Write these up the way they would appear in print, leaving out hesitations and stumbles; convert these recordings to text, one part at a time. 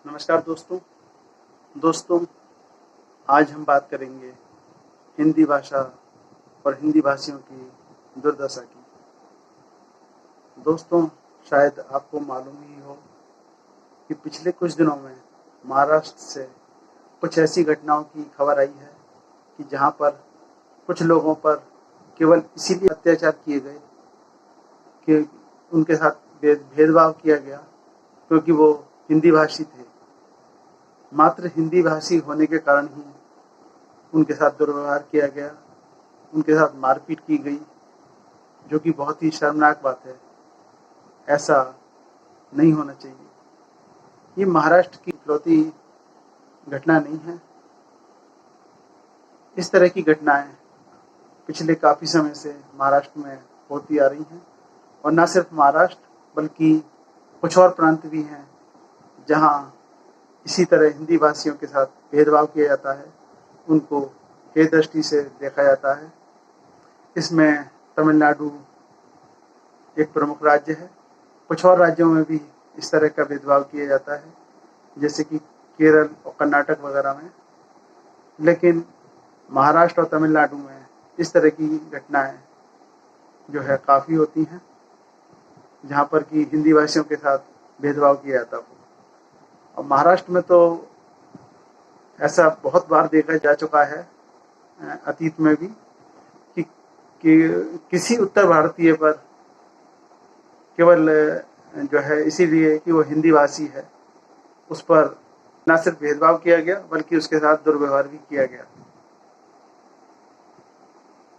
नमस्कार दोस्तों। आज हम बात करेंगे हिंदी भाषा और हिंदी भाषियों की दुर्दशा की। दोस्तों, शायद आपको मालूम ही हो कि पिछले कुछ दिनों में महाराष्ट्र से कुछ ऐसी घटनाओं की खबर आई है कि जहां पर कुछ लोगों पर केवल इसीलिए अत्याचार किए गए कि उनके साथ भेदभाव किया गया क्योंकि वो हिंदी भाषी थे। मात्र हिंदी भाषी होने के कारण ही उनके साथ दुर्व्यवहार किया गया, उनके साथ मारपीट की गई, जो कि बहुत ही शर्मनाक बात है। ऐसा नहीं होना चाहिए। ये महाराष्ट्र की इकलौती घटना नहीं है। इस तरह की घटनाएं पिछले काफ़ी समय से महाराष्ट्र में होती आ रही हैं, और न सिर्फ महाराष्ट्र बल्कि कुछ और प्रांत भी हैं जहां इसी तरह हिंदी भाषियों के साथ भेदभाव किया जाता है, उनको हे दृष्टि से देखा जाता है। इसमें तमिलनाडु एक प्रमुख राज्य है। कुछ और राज्यों में भी इस तरह का भेदभाव किया जाता है, जैसे कि केरल और कर्नाटक वगैरह में। लेकिन महाराष्ट्र और तमिलनाडु में इस तरह की घटनाएं जो है काफ़ी होती हैं, जहां पर कि हिंदी भाषियों के साथ भेदभाव किया जाता हो। और महाराष्ट्र में तो ऐसा बहुत बार देखा जा चुका है अतीत में भी कि किसी उत्तर भारतीय पर केवल जो है इसीलिए कि वो हिंदी भाषी है, उस पर न सिर्फ भेदभाव किया गया बल्कि उसके साथ दुर्व्यवहार भी किया गया।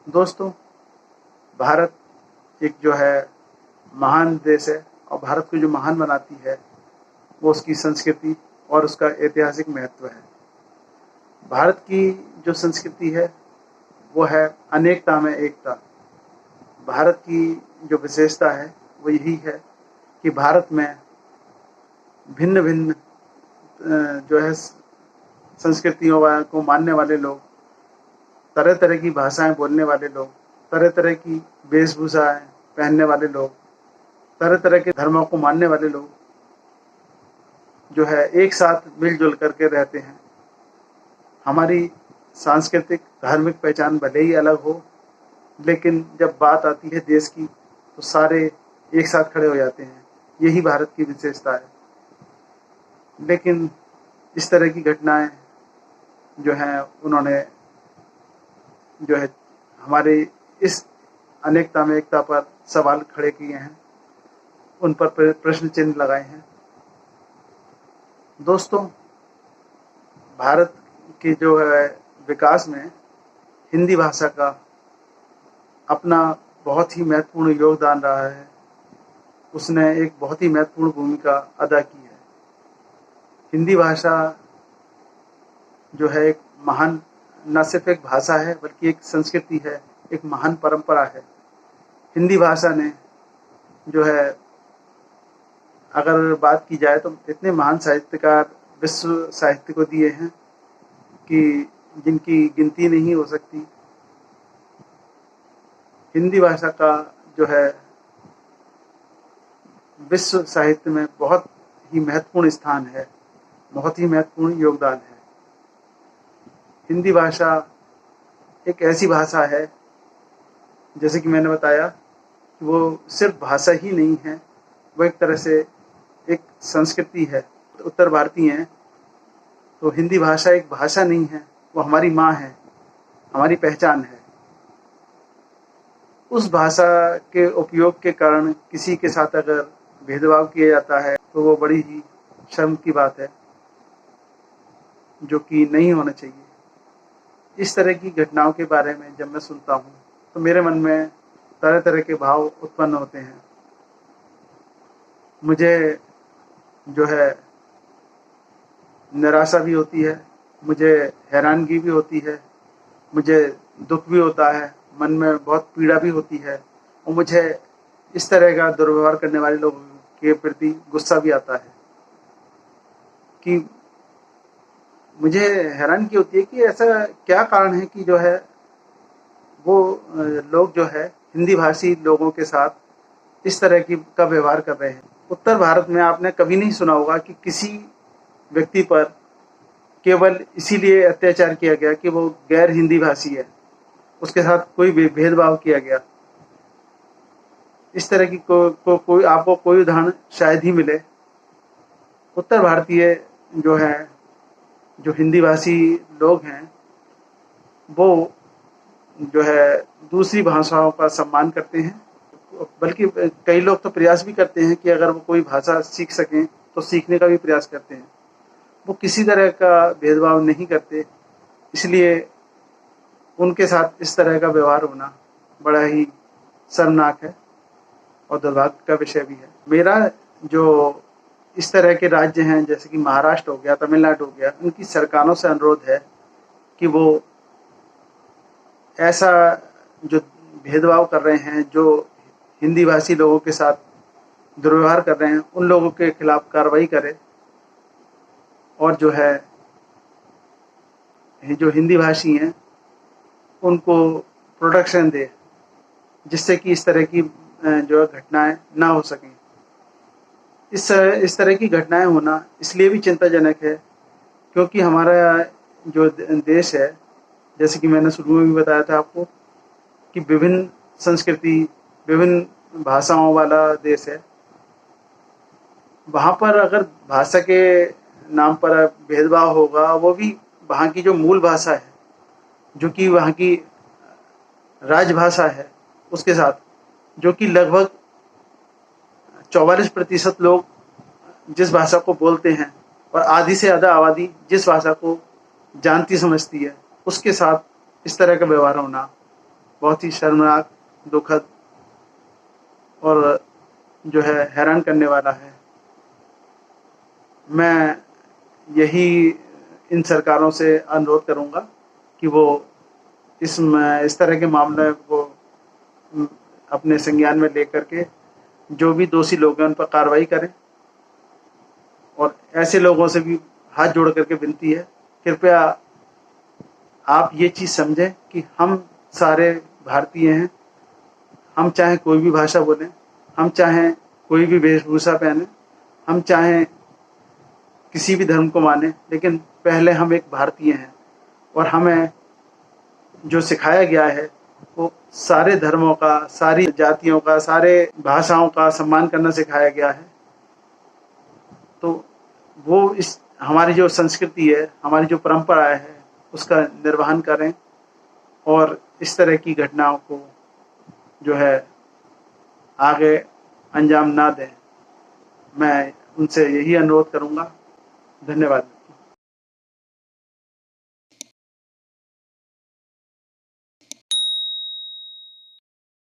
दोस्तों, भारत एक जो है महान देश है, और भारत को जो महान बनाती है वो उसकी संस्कृति और उसका ऐतिहासिक महत्व है। भारत की जो संस्कृति है वो है अनेकता में एकता। भारत की जो विशेषता है वो यही है कि भारत में भिन्न भिन्न जो है संस्कृतियों को मानने वाले लोग, तरह तरह की भाषाएं बोलने वाले लोग, तरह तरह की वेशभूषाएं पहनने वाले लोग, तरह तरह के धर्मों को मानने वाले लोग जो है एक साथ मिलजुल करके रहते हैं। हमारी सांस्कृतिक धार्मिक पहचान भले ही अलग हो, लेकिन जब बात आती है देश की तो सारे एक साथ खड़े हो जाते हैं। यही भारत की विशेषता है। लेकिन इस तरह की घटनाएं जो हैं उन्होंने जो है हमारे इस अनेकता में एकता पर सवाल खड़े किए हैं, उन पर प्रश्न चिन्ह लगाए हैं। दोस्तों, भारत के जो है विकास में हिंदी भाषा का अपना बहुत ही महत्वपूर्ण योगदान रहा है। उसने एक बहुत ही महत्वपूर्ण भूमिका अदा की है। हिंदी भाषा जो है एक महान, न सिर्फ एक भाषा है बल्कि एक संस्कृति है, एक महान परंपरा है। हिंदी भाषा ने जो है, अगर बात की जाए तो इतने महान साहित्यकार विश्व साहित्य को दिए हैं कि जिनकी गिनती नहीं हो सकती। हिंदी भाषा का जो है विश्व साहित्य में बहुत ही महत्वपूर्ण स्थान है, बहुत ही महत्वपूर्ण योगदान है। हिंदी भाषा एक ऐसी भाषा है, जैसे कि मैंने बताया, कि वो सिर्फ भाषा ही नहीं है, वो एक तरह से एक संस्कृति है। उत्तर भारतीय हैं तो हिंदी भाषा एक भाषा नहीं है, वो हमारी माँ है, हमारी पहचान है। उस भाषा के उपयोग के कारण किसी के साथ अगर भेदभाव किया जाता है तो वो बड़ी ही शर्म की बात है, जो कि नहीं होना चाहिए। इस तरह की घटनाओं के बारे में जब मैं सुनता हूँ तो मेरे मन में तरह तरह के भाव उत्पन्न होते हैं। मुझे जो है निराशा भी होती है, मुझे हैरानगी भी होती है, मुझे दुख भी होता है, मन में बहुत पीड़ा भी होती है, और मुझे इस तरह का दुर्व्यवहार करने वाले लोगों के प्रति गुस्सा भी आता है। कि मुझे हैरानगी होती है कि ऐसा क्या कारण है कि जो है वो लोग जो है हिंदी भाषी लोगों के साथ इस तरह की का व्यवहार कर रहे हैं। उत्तर भारत में आपने कभी नहीं सुना होगा कि किसी व्यक्ति पर केवल इसीलिए अत्याचार किया गया कि वो गैर हिंदी भाषी है, उसके साथ कोई भेदभाव किया गया। इस तरह की कोई आपको कोई उदाहरण शायद ही मिले। उत्तर भारतीय जो है, जो हिंदी भाषी लोग हैं, वो जो है दूसरी भाषाओं का सम्मान करते हैं, बल्कि कई लोग तो प्रयास भी करते हैं कि अगर वो कोई भाषा सीख सकें तो सीखने का भी प्रयास करते हैं। वो किसी तरह का भेदभाव नहीं करते, इसलिए उनके साथ इस तरह का व्यवहार होना बड़ा ही शर्मनाक है और दुर्भाग्य का विषय भी है। मेरा जो इस तरह के राज्य हैं जैसे कि महाराष्ट्र हो गया, तमिलनाडु हो गया, उनकी सरकारों से अनुरोध है कि वो ऐसा जो भेदभाव कर रहे हैं, जो हिंदी भाषी लोगों के साथ दुर्व्यवहार कर रहे हैं, उन लोगों के खिलाफ कार्रवाई करें और जो है जो हिंदी भाषी हैं उनको प्रोटेक्शन दे, जिससे कि इस तरह की जो घटनाएं ना हो सकें। इस तरह की घटनाएं होना इसलिए भी चिंताजनक है क्योंकि हमारा जो देश है, जैसे कि मैंने शुरू में भी बताया था आपको, कि विभिन्न संस्कृति, विभिन्न भाषाओं वाला देश है। वहाँ पर अगर भाषा के नाम पर भेदभाव होगा, वो भी वहाँ की जो मूल भाषा है, जो कि वहाँ की राजभाषा है, उसके साथ, जो कि लगभग 44% लोग जिस भाषा को बोलते हैं और आधी से ज़्यादा आबादी जिस भाषा को जानती समझती है, उसके साथ इस तरह का व्यवहार होना बहुत ही शर्मनाक, दुखद और जो है हैरान करने वाला है। मैं यही इन सरकारों से अनुरोध करूंगा कि वो इस तरह के मामले को अपने संज्ञान में लेकर के जो भी दोषी लोग हैं उन पर कार्रवाई करें। और ऐसे लोगों से भी हाथ जोड़ करके विनती है, कृपया आप ये चीज़ समझें कि हम सारे भारतीय हैं। हम चाहे कोई भी भाषा बोलें, हम चाहे कोई भी वेशभूषा पहने, हम चाहे किसी भी धर्म को माने, लेकिन पहले हम एक भारतीय हैं और हमें जो सिखाया गया है वो सारे धर्मों का, सारी जातियों का, सारे भाषाओं का सम्मान करना सिखाया गया है। तो वो इस हमारी जो संस्कृति है, हमारी जो परंपरा है, उसका निर्वहन करें और इस तरह की घटनाओं को जो है आगे अंजाम ना दें। मैं उनसे यही अनुरोध करूंगा। धन्यवाद।